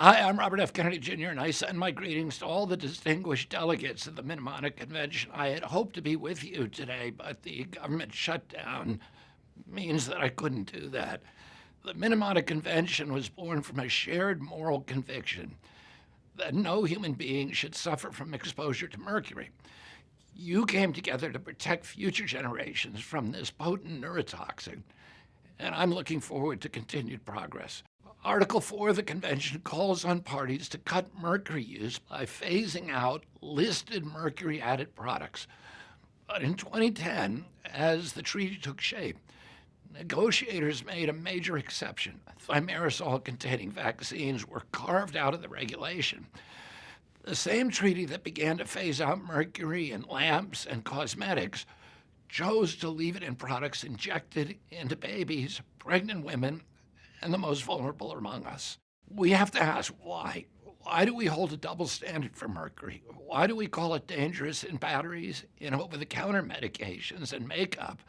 Hi, I'm Robert F. Kennedy Jr., and I send my greetings to all the distinguished delegates of the Mnemonic Convention. I had hoped to be with you today, but the government shutdown means that I couldn't do that. The Mnemonic Convention was born from a shared moral conviction that no human being should suffer from exposure to mercury. You came together to protect future generations from this potent neurotoxin, and I'm looking forward to continued progress. Article 4 of the convention calls on parties to cut mercury use by phasing out listed mercury-added products. But in 2010, as the treaty took shape, negotiators made a major exception. Thimerosal-containing vaccines were carved out of the regulation. The same treaty that began to phase out mercury in lamps and cosmetics chose to leave it in products injected into babies, pregnant women, and the most vulnerable among us. We have to ask why. Why do we hold a double standard for mercury? Why do we call it dangerous in batteries, in over-the-counter medications and makeup,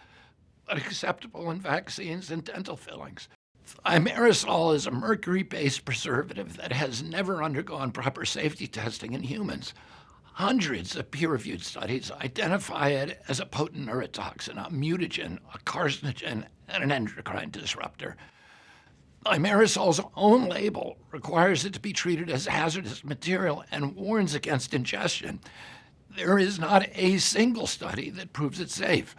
but acceptable in vaccines and dental fillings? Thimerosal is a mercury-based preservative that has never undergone proper safety testing in humans. Hundreds of peer-reviewed studies identify it as a potent neurotoxin, a mutagen, a carcinogen, and an endocrine disruptor. Thimerosal's own label requires it to be treated as hazardous material and warns against ingestion. There is not a single study that proves it safe.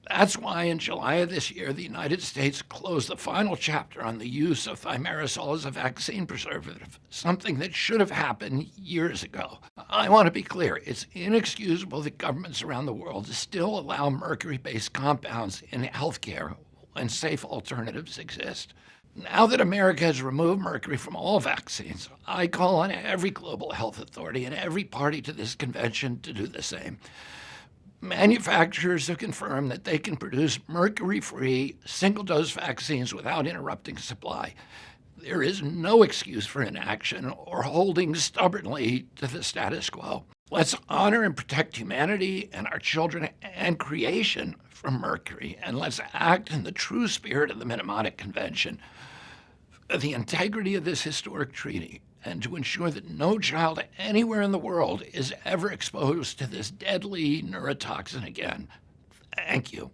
That's why in July of this year, the United States closed the final chapter on the use of thimerosal as a vaccine preservative, something that should have happened years ago. I want to be clear, it's inexcusable that governments around the world still allow mercury-based compounds in healthcare when safe alternatives exist. Now that America has removed mercury from all vaccines, I call on every global health authority and every party to this convention to do the same. Manufacturers have confirmed that they can produce mercury-free, single-dose vaccines without interrupting supply. There is no excuse for inaction or holding stubbornly to the status quo. Let's honor and protect humanity and our children and creation from mercury, and let's act in the true spirit of the Mnemonic Convention for the integrity of this historic treaty and to ensure that no child anywhere in the world is ever exposed to this deadly neurotoxin again. Thank you.